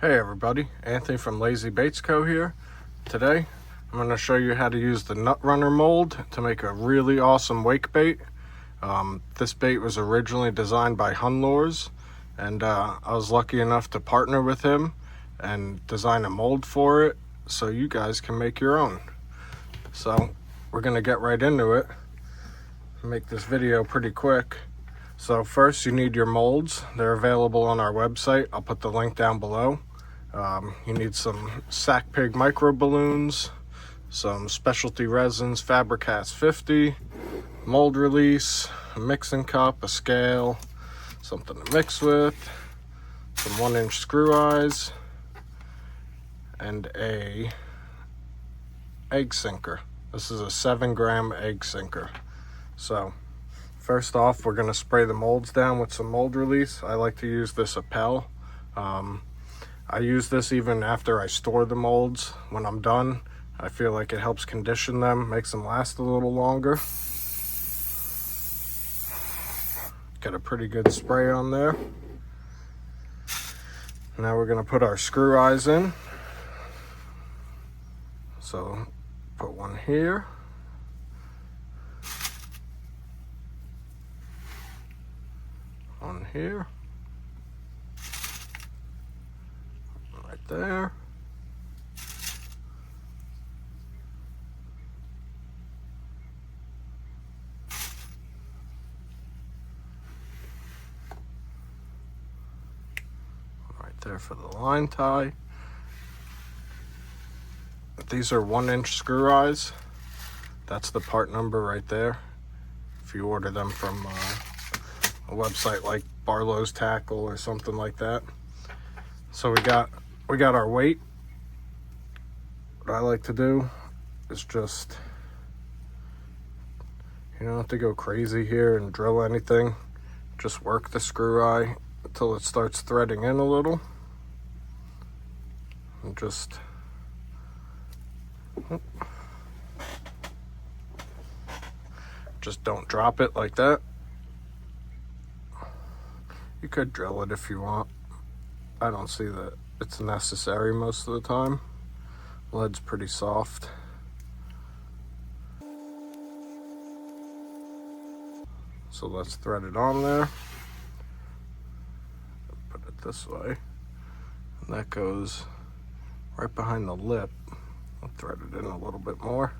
Hey everybody, Anthony from LAZYBAITS Co. here. Today I'm going to show you how to use the nut runner mold to make a really awesome wake bait. This bait was originally designed by Hunlures, and I was lucky enough to partner with him and design a mold for it so you guys can make your own. So we're going to get right into it. Make this video pretty quick. So first you need your molds. They're available on our website. I'll put the link down below. You need some sack pig MicroBalloons, some specialty resins, Fabri-Cast 50, mold release, a mixing cup, a scale, something to mix with, some 1-inch screw eyes, and a egg sinker. This is a 7-gram egg sinker. So first off, we're going to spray the molds down with some mold release. I like to use this Appel. I use this even after I store the molds. When I'm done, I feel like it helps condition them, makes them last a little longer. Got a pretty good spray on there. Now we're going to put our screw eyes in. So put one here. One here. Right there. Right there for the line tie. These are 1-inch screw eyes. That's the part number right there. If you order them from a website like Barlow's Tackle or something like that. So we got our weight. What I like to do is just, you don't have to go crazy here and drill anything. Just work the screw eye until it starts threading in a little. And just don't drop it like that. You could drill it if you want. I don't see that it's necessary most of the time. Lead's pretty soft. So let's thread it on there. Put it this way. And that goes right behind the lip. I'll thread it in a little bit more.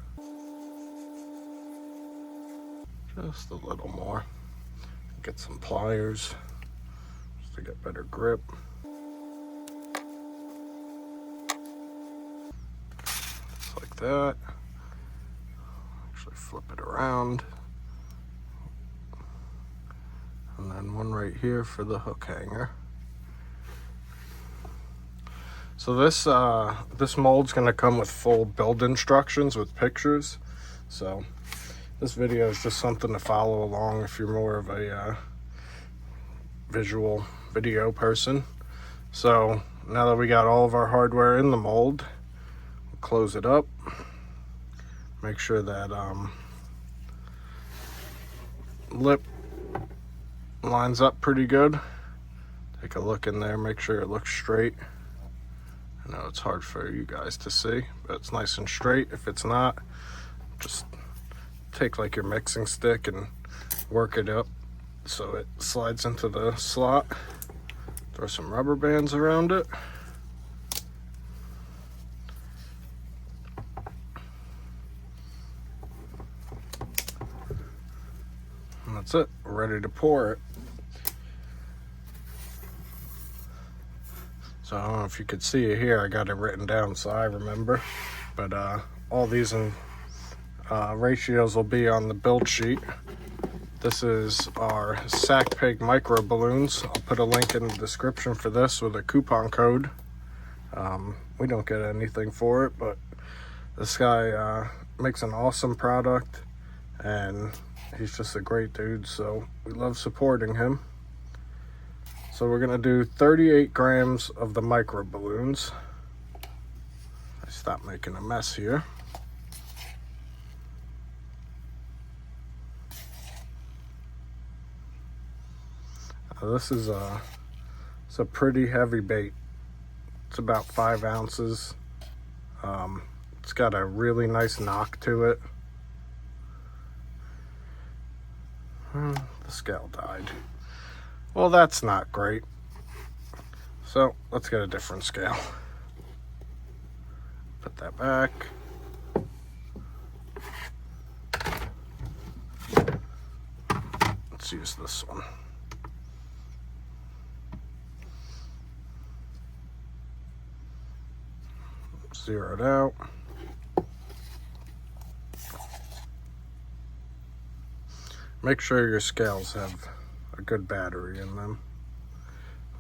Just a little more. Get some pliers just to get better grip. Just like that. Actually flip it around. And then one right here for the hook hanger. So this mold's gonna come with full build instructions with pictures. So this video is just something to follow along if you're more of a visual video person. So now that we got all of our hardware in the mold, we'll close it up. Make sure that lip lines up pretty good. Take a look in there, make sure it looks straight. I know it's hard for you guys to see, but it's nice and straight. If it's not, just take like your mixing stick and work it up so it slides into the slot. Throw some rubber bands around it. And that's it. We're ready to pour it. So I don't know if you could see it here. I got it written down so I remember. But all these ratios will be on the build sheet. This is our sack pig MicroBalloons. I'll put a link in the description for this with a coupon code. We don't get anything for it, but this guy makes an awesome product and he's just a great dude, so we love supporting him. So we're gonna do 38 grams of the MicroBalloons. I stopped making a mess here. This is a pretty heavy bait. It's about 5 ounces. It's got a really nice knock to it. The scale died. Well, that's not great. So let's get a different scale. Put that back. Let's use this one. Zero it out. Make sure your scales have a good battery in them.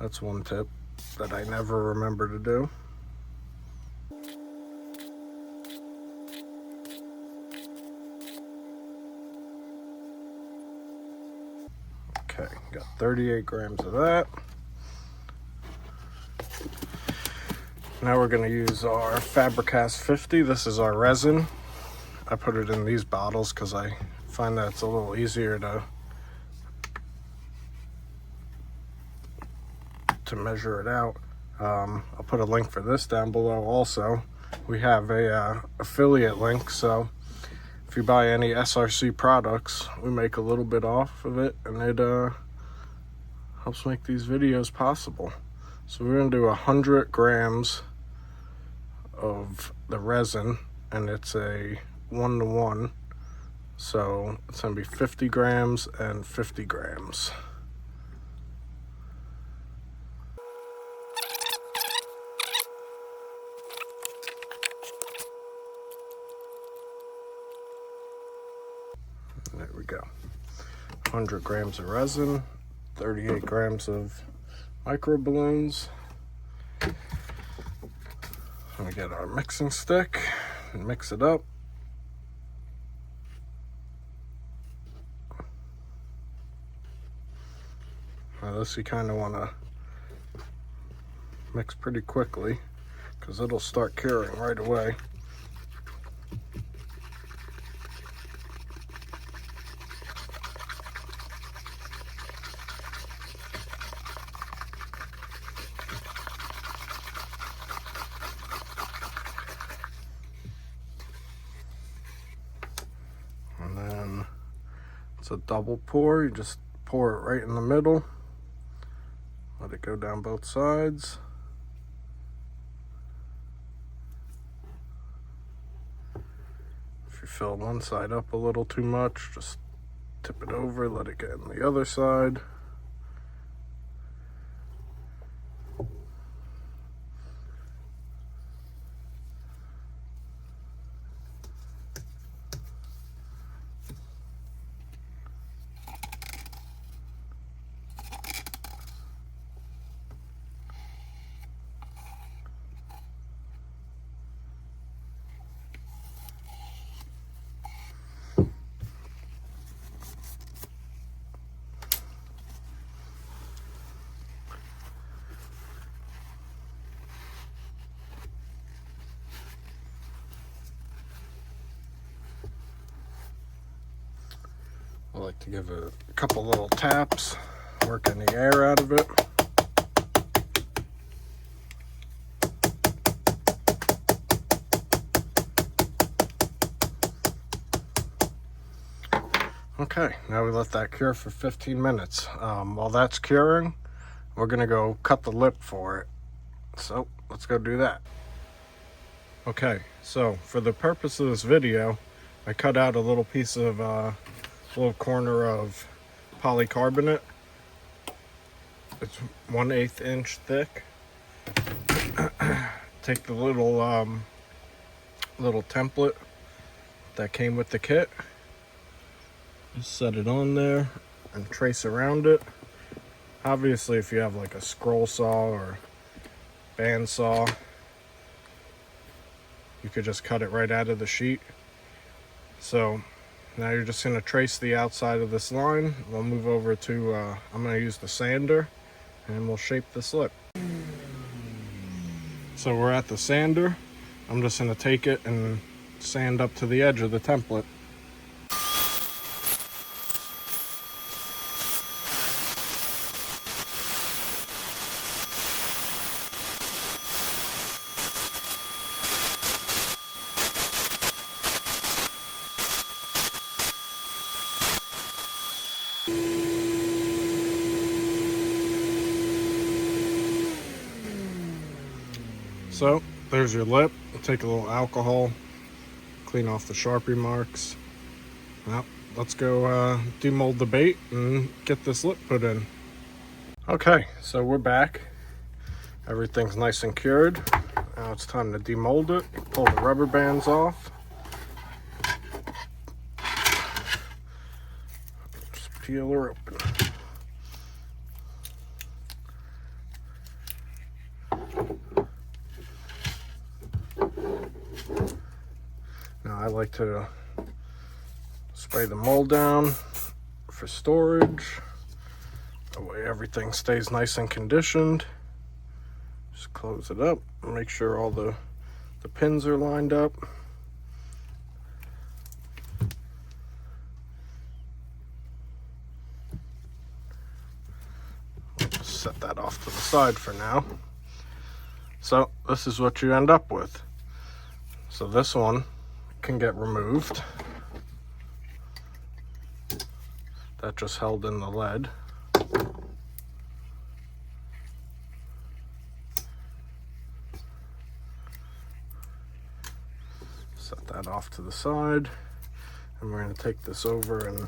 That's one tip that I never remember to do. Okay, got 38 grams of that. Now we're going to use our Fabri-Cast 50. This is our resin. I put it in these bottles because I find that it's a little easier to measure it out. I'll put a link for this down below also. We have a affiliate link, so if you buy any SRC products, we make a little bit off of it, and it helps make these videos possible. So we're going to do 100 grams of the resin, and it's a 1-to-1. So it's going to be 50 grams and 50 grams. There we go. 100 grams of resin, 38 grams of MicroBalloons. We get our mixing stick and mix it up. Now this you kind of want to mix pretty quickly because it'll start curing right away. And then it's a double pour. You just pour it right in the middle. Let it go down both sides. If you fill one side up a little too much, just tip it over, let it get on the other side. I like to give it a couple little taps, work any air out of it. Okay, now we let that cure for 15 minutes. While that's curing, we're gonna go cut the lip for it. So let's go do that. Okay, so for the purpose of this video, I cut out a little piece of little corner of polycarbonate. It's 1/8 inch thick. Take the little template that came with the kit, just set it on there and trace around it. Obviously, if you have like a scroll saw or band saw, you could just cut it right out of the sheet. So now you're just going to trace the outside of this line. We'll move over to, I'm going to use the sander, and we'll shape this lip. So we're at the sander. I'm just going to take it and sand up to the edge of the template. So there's your lip. Take a little alcohol, clean off the Sharpie marks. Well, let's go demold the bait and get this lip put in. Okay, so we're back. Everything's nice and cured. Now it's time to demold it. Pull the rubber bands off. Just peel her open. Now I like to spray the mold down for storage. That way everything stays nice and conditioned. Just close it up and make sure all the pins are lined up. Just set that off to the side for now. So this is what you end up with. So this one can get removed. That just held in the lead. Set that off to the side, and we're going to take this over and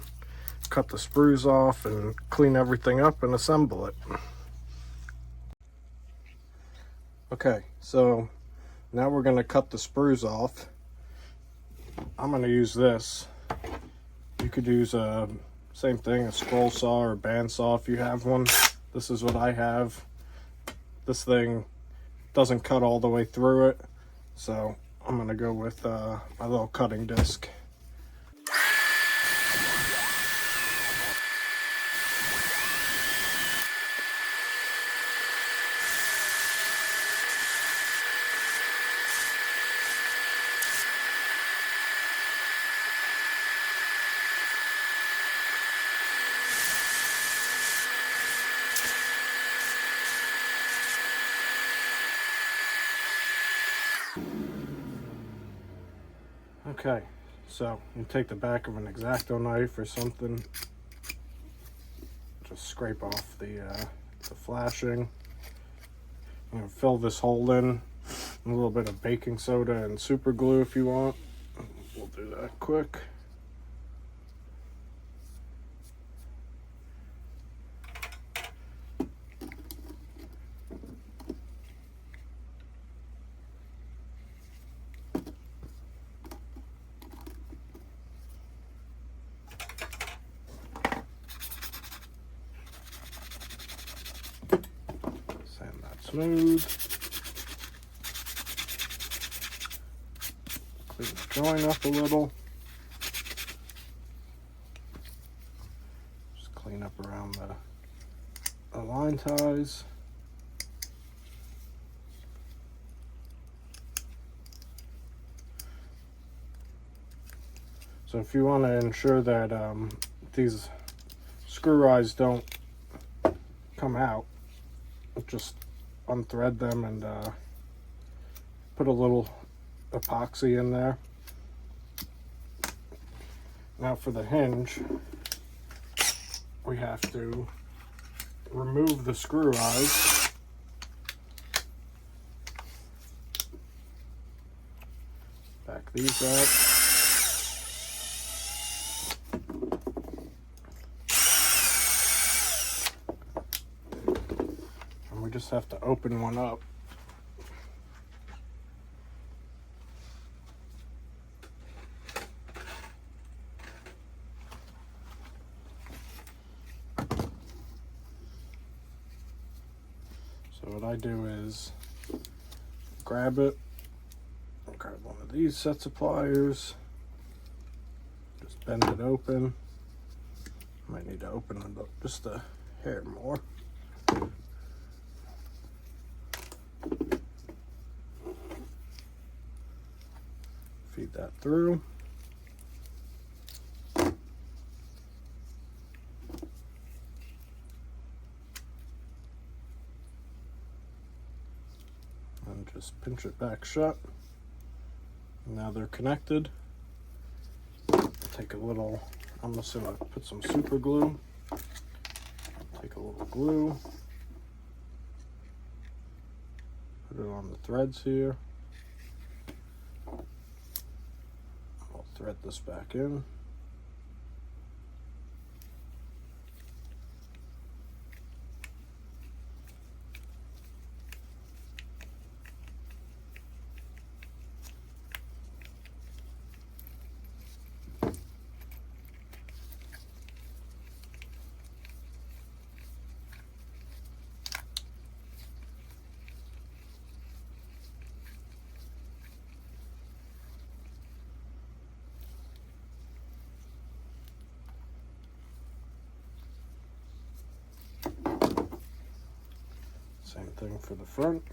cut the sprues off and clean everything up and assemble it. Okay, so now we're going to cut the sprues off. I'm going to use this. You could use same thing, a scroll saw or a bandsaw if you have one. This is what I have. This thing doesn't cut all the way through it, so I'm going to go with my little cutting disc. Okay, so you take the back of an X-Acto knife or something, just scrape off the flashing. You know, fill this hole in, a little bit of baking soda and super glue if you want. We'll do that quick. Smooth. Clean the joint up a little. Just clean up around the line ties. So if you want to ensure that these screw eyes don't come out, just unthread them and put a little epoxy in there. Now for the hinge, we have to remove the screw eyes. Back these up. We just have to open one up. So what I do is grab it, grab one of these sets of pliers, just bend it open. Might need to open it up just a hair more. Feed that through. And just pinch it back shut. Now they're connected. Take a little, I'm just gonna put some super glue. Take a little glue. Put it on the threads here. I'll thread this back in. Same thing for the front.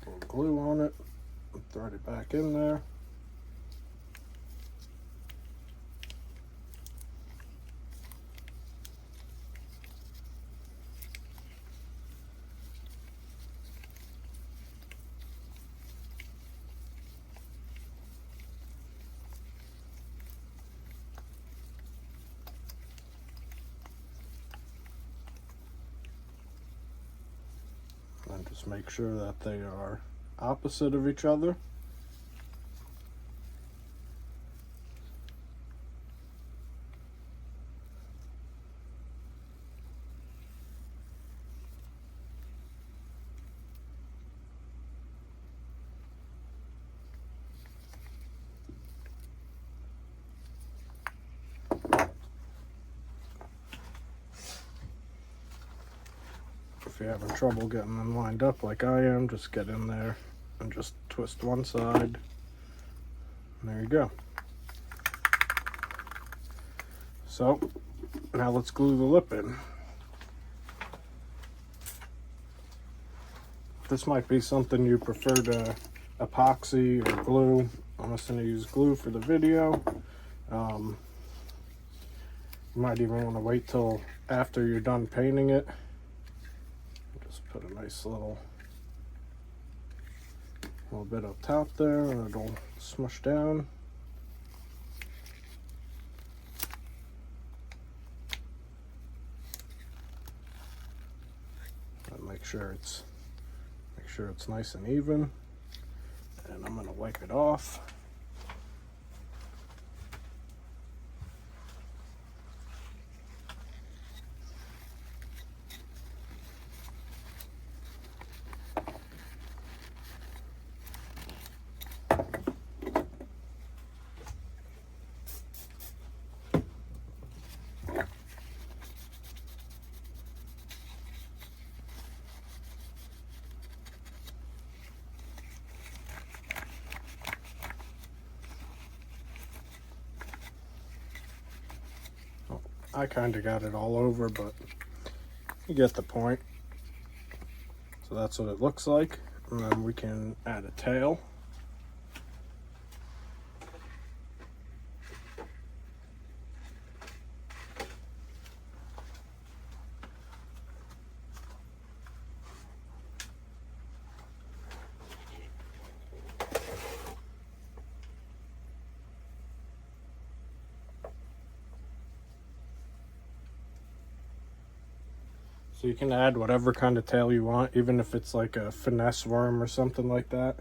A little glue on it, and thread it back in there. And just make sure that they are opposite of each other. If you're having trouble getting them lined up like I am, just get in there and just twist one side. And there you go. So now let's glue the lip in. This might be something you prefer to epoxy or glue. I'm just going to use glue for the video. You might even want to wait till after you're done painting it. Just put a nice little bit up top there, and it'll smush down. And make sure it's nice and even. And I'm going to wipe it off. I kind of got it all over, but you get the point. So that's what it looks like. And then we can add a tail. So you can add whatever kind of tail you want, even if it's like a finesse worm or something like that.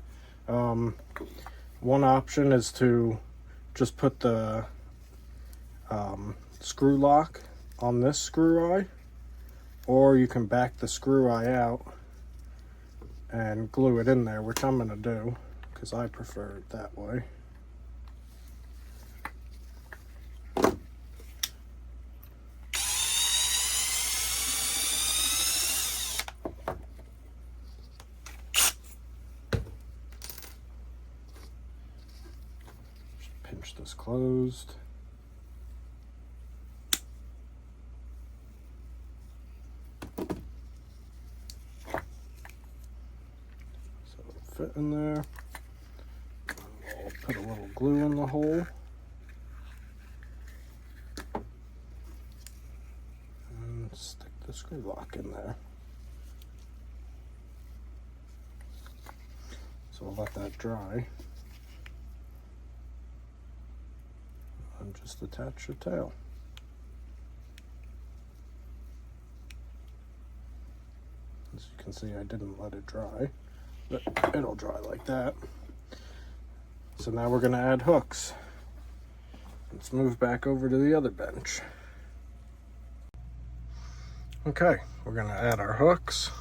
One option is to just put the screw lock on this screw eye, or you can back the screw eye out and glue it in there, which I'm going to do because I prefer it that way. Pinch this closed. So it'll fit in there. I'll put a little glue in the hole. And stick the screw lock in there. So we'll let that dry. And just attach your tail. As you can can see I didn't let it dry, but it'll dry like that. So now we're going to add hooks. Let's move back over to the other bench. Okay, we're going to add our hooks.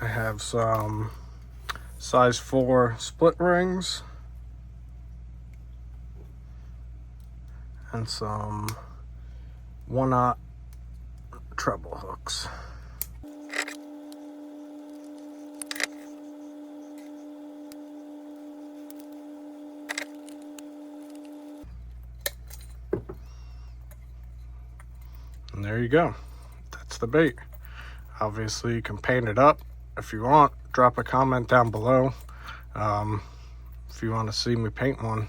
I have some size 4 split rings and some 1/0 treble hooks. And there you go. That's the bait. Obviously, you can paint it up if you want. Drop a comment down below if you want to see me paint one.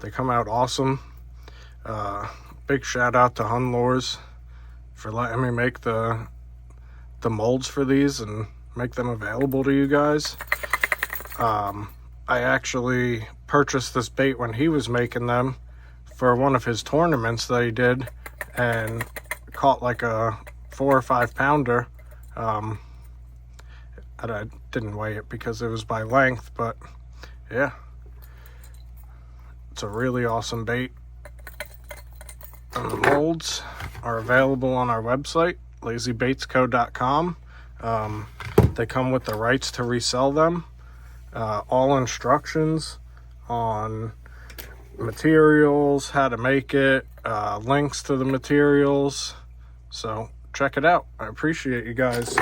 They come out awesome. Big shout out to Hunlures for letting me make the molds for these and make them available to you guys. I actually purchased this bait when he was making them for one of his tournaments that he did, and caught like a 4 or 5 pounder. And I didn't weigh it because it was by length, but yeah, it's a really awesome bait. And the molds are available on our website, LAZYBAITSco.com. They come with the rights to resell them. All instructions on materials, how to make it, links to the materials. So check it out. I appreciate you guys.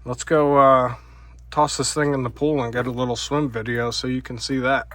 Let's go toss this thing in the pool and get a little swim video so you can see that.